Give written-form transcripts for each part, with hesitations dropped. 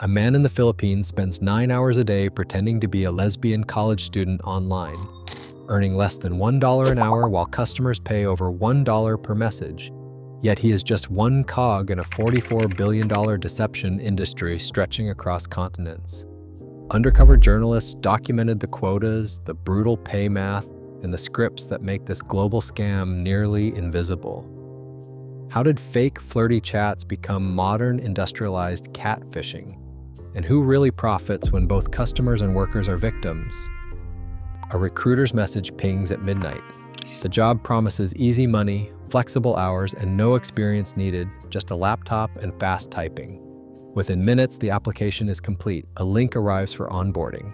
A man in the Philippines spends 9 hours a day pretending to be a lesbian college student online, earning less than $1 an hour while customers pay over $1 per message. Yet he is just one cog in a $44 billion deception industry stretching across continents. Undercover journalists documented the quotas, the brutal pay math, and the scripts that make this global scam nearly invisible. How did fake flirty chats become modern industrialized catfishing? And who really profits when both customers and workers are victims? A recruiter's message pings at midnight. The job promises easy money, flexible hours, and no experience needed, just a laptop and fast typing. Within minutes, the application is complete. A link arrives for onboarding.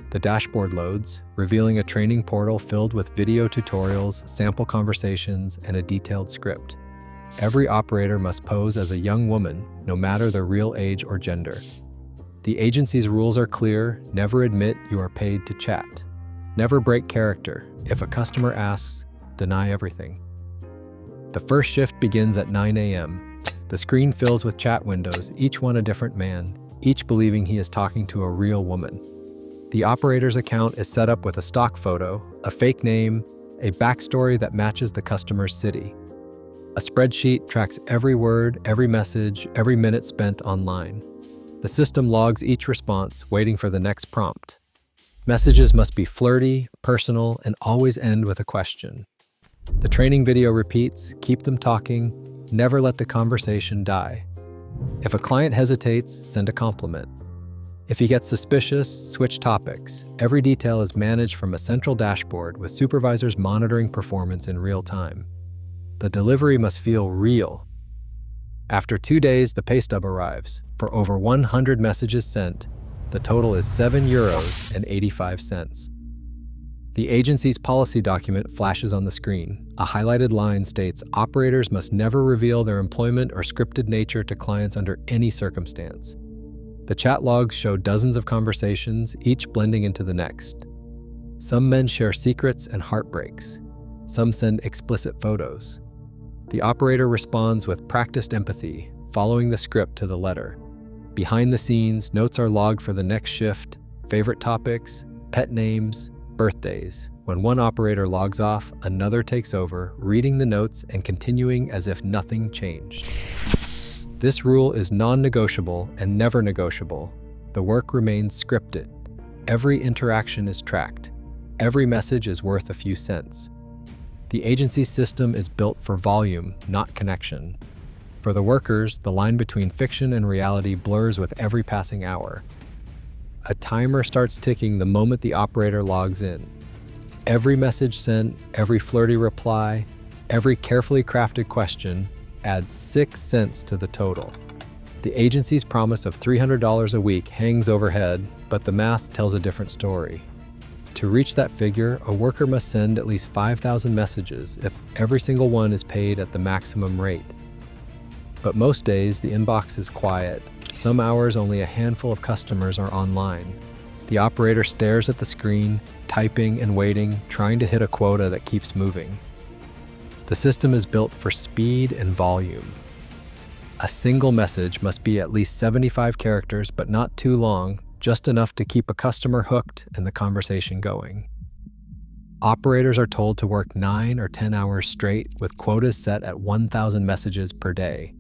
The dashboard loads, revealing a training portal filled with video tutorials, sample conversations, and a detailed script. Every operator must pose as a young woman, no matter their real age or gender. The agency's rules are clear: never admit you are paid to chat. Never break character. If a customer asks, deny everything. The first shift begins at 9 a.m. The screen fills with chat windows, each one a different man, each believing he is talking to a real woman. The operator's account is set up with a stock photo, a fake name, a backstory that matches the customer's city. A spreadsheet tracks every word, every message, every minute spent online. The system logs each response, waiting for the next prompt. Messages must be flirty, personal, and always end with a question. The training video repeats: keep them talking, never let the conversation die. If a client hesitates, send a compliment. If he gets suspicious, switch topics. Every detail is managed from a central dashboard with supervisors monitoring performance in real time. The delivery must feel real. After 2 days, the pay stub arrives. For over 100 messages sent, the total is €7.85. The agency's policy document flashes on the screen. A highlighted line states operators must never reveal their employment or scripted nature to clients under any circumstance. The chat logs show dozens of conversations, each blending into the next. Some men share secrets and heartbreaks. Some send explicit photos. The operator responds with practiced empathy, following the script to the letter. Behind the scenes, notes are logged for the next shift, favorite topics, pet names, birthdays. When one operator logs off, another takes over, reading the notes and continuing as if nothing changed. This rule is non-negotiable and never negotiable. The work remains scripted. Every interaction is tracked. Every message is worth a few cents. The agency system is built for volume, not connection. For the workers, the line between fiction and reality blurs with every passing hour. A timer starts ticking the moment the operator logs in. Every message sent, every flirty reply, every carefully crafted question adds 6 cents to the total. The agency's promise of $300 a week hangs overhead, but the math tells a different story. To reach that figure, a worker must send at least 5,000 messages if every single one is paid at the maximum rate. But most days, the inbox is quiet. Some hours, only a handful of customers are online. The operator stares at the screen, typing and waiting, trying to hit a quota that keeps moving. The system is built for speed and volume. A single message must be at least 75 characters, but not too long, just enough to keep a customer hooked and the conversation going. Operators are told to work 9 or 10 hours straight with quotas set at 1,000 messages per day.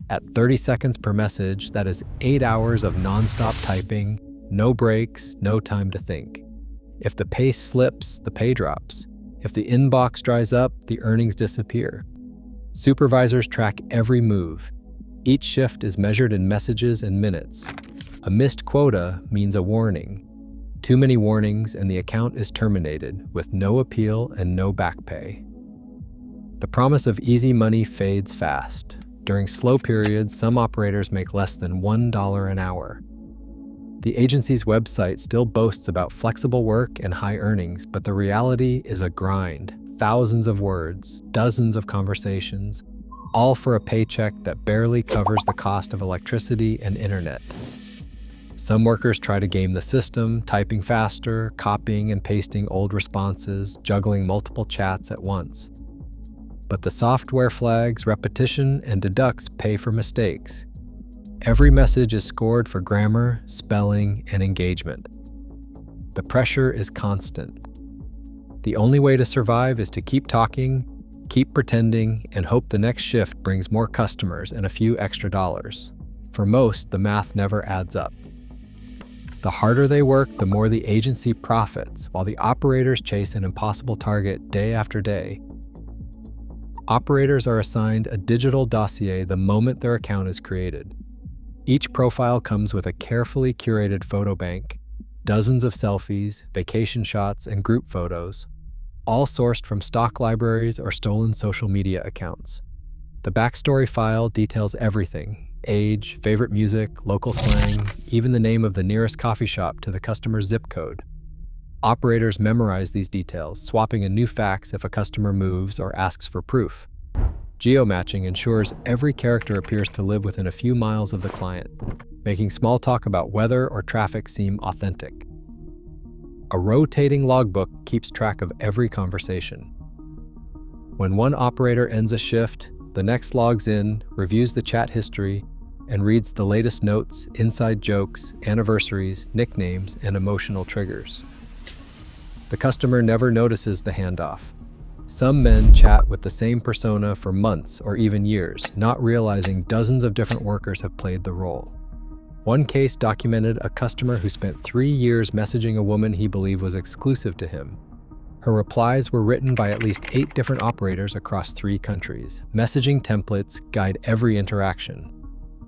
At 30 seconds per message, that is 8 hours of non-stop typing, no breaks, no time to think. If the pace slips, the pay drops. If the inbox dries up, the earnings disappear. Supervisors track every move. Each shift is measured in messages and minutes. A missed quota means a warning. Too many warnings and the account is terminated with no appeal and no back pay. The promise of easy money fades fast. During slow periods, some operators make less than $1 an hour. The agency's website still boasts about flexible work and high earnings, but the reality is a grind. Thousands of words, dozens of conversations, all for a paycheck that barely covers the cost of electricity and internet. Some workers try to game the system, typing faster, copying and pasting old responses, juggling multiple chats at once. But the software flags repetition and deducts pay for mistakes. Every message is scored for grammar, spelling, and engagement. The pressure is constant. The only way to survive is to keep talking, keep pretending, and hope the next shift brings more customers and a few extra dollars. For most, the math never adds up. The harder they work, the more the agency profits, while the operators chase an impossible target day after day. Operators are assigned a digital dossier the moment their account is created. Each profile comes with a carefully curated photo bank, dozens of selfies, vacation shots, and group photos, all sourced from stock libraries or stolen social media accounts. The backstory file details everything: age, favorite music, local slang, even the name of the nearest coffee shop to the customer's zip code. Operators memorize these details, swapping a new fax if a customer moves or asks for proof. Geomatching ensures every character appears to live within a few miles of the client, making small talk about weather or traffic seem authentic. A rotating logbook keeps track of every conversation. When one operator ends a shift, the next logs in, reviews the chat history, and reads the latest notes, inside jokes, anniversaries, nicknames, and emotional triggers. The customer never notices the handoff. Some men chat with the same persona for months or even years, not realizing dozens of different workers have played the role. One case documented a customer who spent 3 years messaging a woman he believed was exclusive to him. Her replies were written by at least 8 different operators across 3 countries. Messaging templates guide every interaction.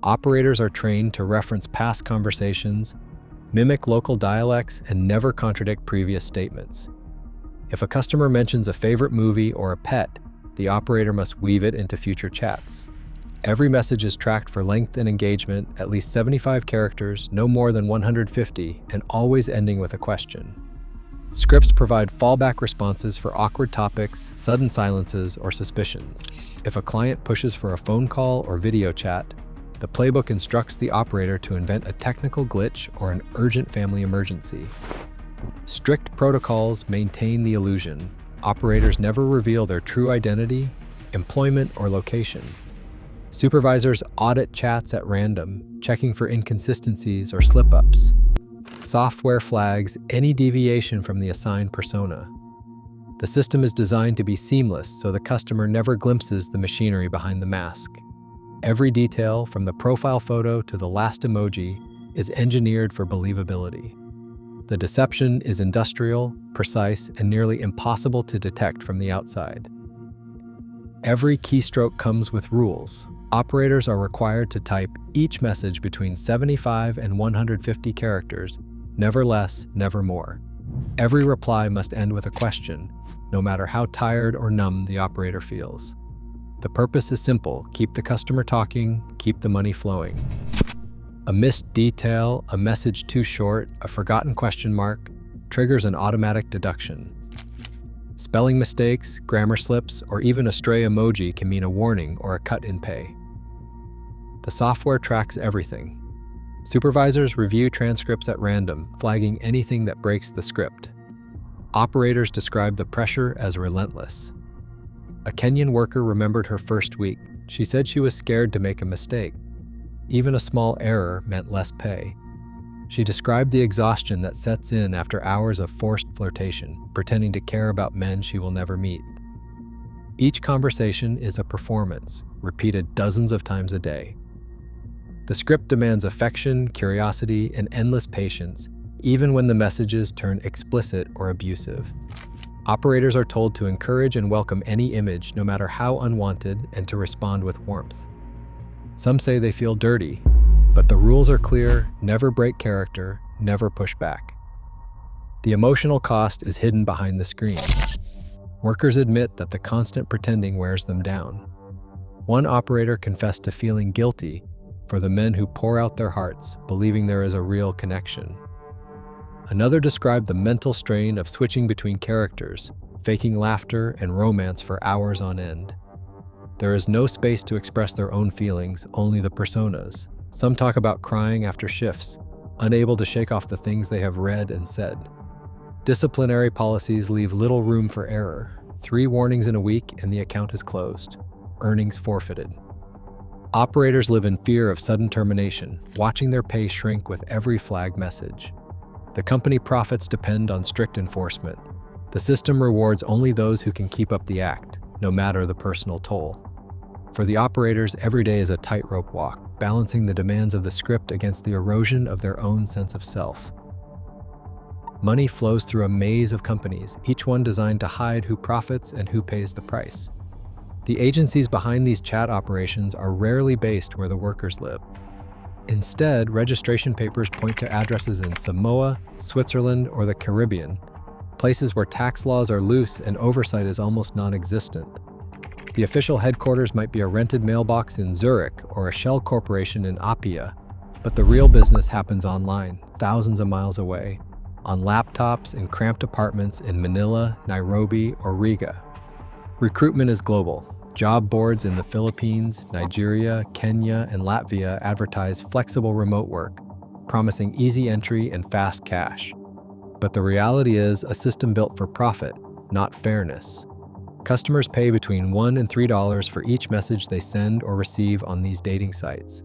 Operators are trained to reference past conversations, mimic local dialects, and never contradict previous statements. If a customer mentions a favorite movie or a pet, the operator must weave it into future chats. Every message is tracked for length and engagement, at least 75 characters, no more than 150, and always ending with a question. Scripts provide fallback responses for awkward topics, sudden silences, or suspicions. If a client pushes for a phone call or video chat, the playbook instructs the operator to invent a technical glitch or an urgent family emergency. Strict protocols maintain the illusion. Operators never reveal their true identity, employment, or location. Supervisors audit chats at random, checking for inconsistencies or slip-ups. Software flags any deviation from the assigned persona. The system is designed to be seamless, so the customer never glimpses the machinery behind the mask. Every detail, from the profile photo to the last emoji, is engineered for believability. The deception is industrial, precise, and nearly impossible to detect from the outside. Every keystroke comes with rules. Operators are required to type each message between 75 and 150 characters, never less, never more. Every reply must end with a question, no matter how tired or numb the operator feels. The purpose is simple: keep the customer talking, keep the money flowing. A missed detail, a message too short, a forgotten question mark triggers an automatic deduction. Spelling mistakes, grammar slips, or even a stray emoji can mean a warning or a cut in pay. The software tracks everything. Supervisors review transcripts at random, flagging anything that breaks the script. Operators describe the pressure as relentless. A Kenyan worker remembered her first week. She said she was scared to make a mistake. Even a small error meant less pay. She described the exhaustion that sets in after hours of forced flirtation, pretending to care about men she will never meet. Each conversation is a performance, repeated dozens of times a day. The script demands affection, curiosity, and endless patience, even when the messages turn explicit or abusive. Operators are told to encourage and welcome any image, no matter how unwanted, and to respond with warmth. Some say they feel dirty, but the rules are clear: never break character, never push back. The emotional cost is hidden behind the screen. Workers admit that the constant pretending wears them down. One operator confessed to feeling guilty for the men who pour out their hearts, believing there is a real connection. Another described the mental strain of switching between characters, faking laughter and romance for hours on end. There is no space to express their own feelings, only the personas. Some talk about crying after shifts, unable to shake off the things they have read and said. Disciplinary policies leave little room for error. 3 warnings in a week and the account is closed. Earnings forfeited. Operators live in fear of sudden termination, watching their pay shrink with every flagged message. The company profits depend on strict enforcement. The system rewards only those who can keep up the act, no matter the personal toll. For the operators, every day is a tightrope walk, balancing the demands of the script against the erosion of their own sense of self. Money flows through a maze of companies, each one designed to hide who profits and who pays the price. The agencies behind these chat operations are rarely based where the workers live. Instead, registration papers point to addresses in Samoa, Switzerland, or the Caribbean, places where tax laws are loose and oversight is almost non-existent. The official headquarters might be a rented mailbox in Zurich or a shell corporation in Apia, but the real business happens online, thousands of miles away, on laptops in cramped apartments in Manila, Nairobi, or Riga. Recruitment is global. Job boards in the Philippines, Nigeria, Kenya, and Latvia advertise flexible remote work, promising easy entry and fast cash. But the reality is a system built for profit, not fairness. Customers pay between $1 and $3 for each message they send or receive on these dating sites.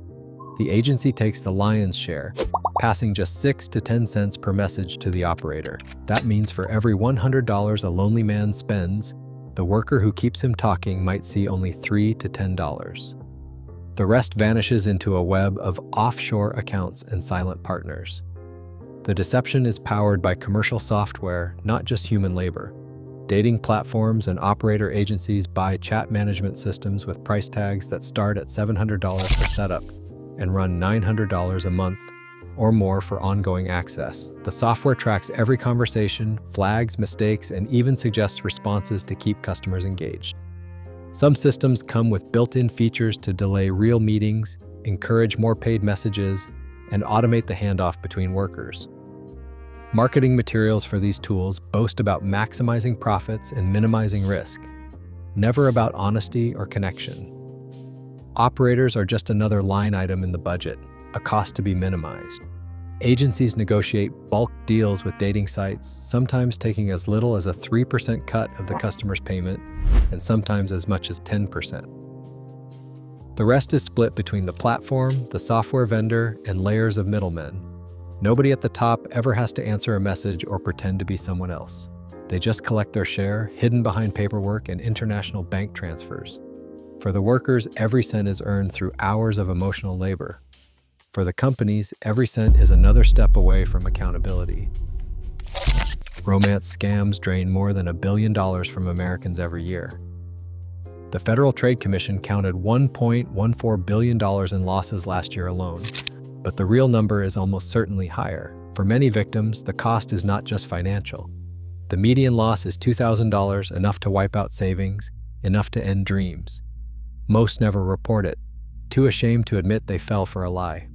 The agency takes the lion's share, passing just 6 to 10 cents per message to the operator. That means for every $100 a lonely man spends, the worker who keeps him talking might see only $3 to $10. The rest vanishes into a web of offshore accounts and silent partners. The deception is powered by commercial software, not just human labor. Dating platforms and operator agencies buy chat management systems with price tags that start at $700 for setup and run $900 a month or more for ongoing access. The software tracks every conversation, flags mistakes, and even suggests responses to keep customers engaged. Some systems come with built-in features to delay real meetings, encourage more paid messages, and automate the handoff between workers. Marketing materials for these tools boast about maximizing profits and minimizing risk, never about honesty or connection. Operators are just another line item in the budget, a cost to be minimized. Agencies negotiate bulk deals with dating sites, sometimes taking as little as a 3% cut of the customer's payment, and sometimes as much as 10%. The rest is split between the platform, the software vendor, and layers of middlemen. Nobody at the top ever has to answer a message or pretend to be someone else. They just collect their share, hidden behind paperwork and international bank transfers. For the workers, every cent is earned through hours of emotional labor. For the companies, every cent is another step away from accountability. Romance scams drain more than $1 billion from Americans every year. The Federal Trade Commission counted $1.14 billion in losses last year alone, but the real number is almost certainly higher. For many victims, the cost is not just financial. The median loss is $2,000, enough to wipe out savings, enough to end dreams. Most never report it, too ashamed to admit they fell for a lie.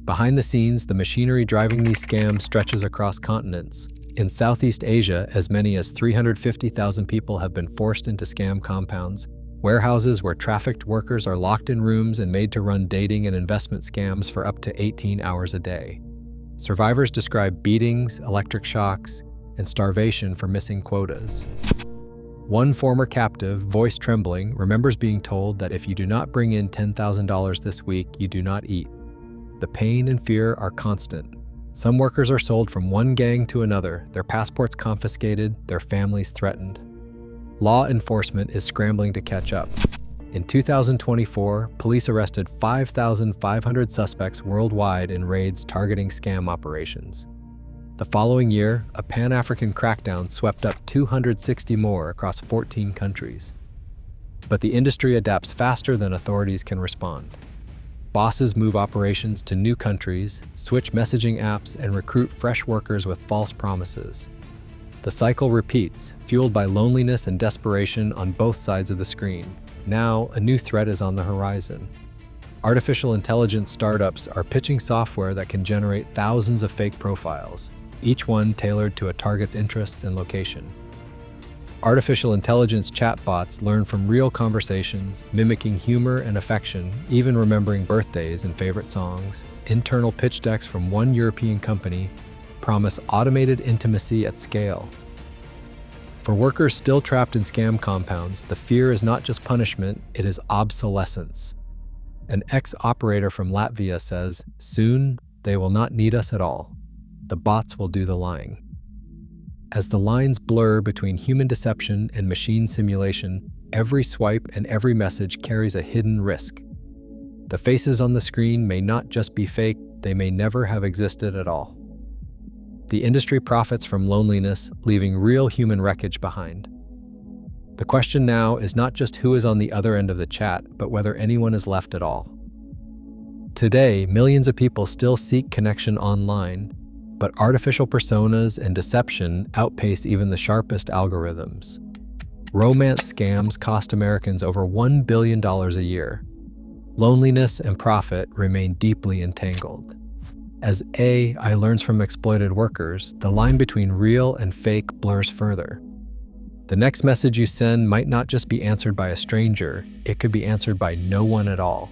Behind the scenes, the machinery driving these scams stretches across continents. In Southeast Asia, as many as 350,000 people have been forced into scam compounds, warehouses where trafficked workers are locked in rooms and made to run dating and investment scams for up to 18 hours a day. Survivors describe beatings, electric shocks, and starvation for missing quotas. One former captive, voice trembling, remembers being told that if you do not bring in $10,000 this week, you do not eat. The pain and fear are constant. Some workers are sold from one gang to another, their passports confiscated, their families threatened. Law enforcement is scrambling to catch up. In 2024, police arrested 5,500 suspects worldwide in raids targeting scam operations. The following year, a Pan-African crackdown swept up 260 more across 14 countries. But the industry adapts faster than authorities can respond. Bosses move operations to new countries, switch messaging apps, and recruit fresh workers with false promises. The cycle repeats, fueled by loneliness and desperation on both sides of the screen. Now, a new threat is on the horizon. Artificial intelligence startups are pitching software that can generate thousands of fake profiles, each one tailored to a target's interests and location. Artificial intelligence chatbots learn from real conversations, mimicking humor and affection, even remembering birthdays and favorite songs. Internal pitch decks from one European company promise automated intimacy at scale. For workers still trapped in scam compounds, the fear is not just punishment, it is obsolescence. An ex-operator from Latvia says, "Soon, they will not need us at all. The bots will do the lying." As the lines blur between human deception and machine simulation, every swipe and every message carries a hidden risk. The faces on the screen may not just be fake, they may never have existed at all. The industry profits from loneliness, leaving real human wreckage behind. The question now is not just who is on the other end of the chat, but whether anyone is left at all. Today, millions of people still seek connection online, but artificial personas and deception outpace even the sharpest algorithms. Romance scams cost Americans over $1 billion a year. Loneliness and profit remain deeply entangled. As AI learns from exploited workers, the line between real and fake blurs further. The next message you send might not just be answered by a stranger, it could be answered by no one at all.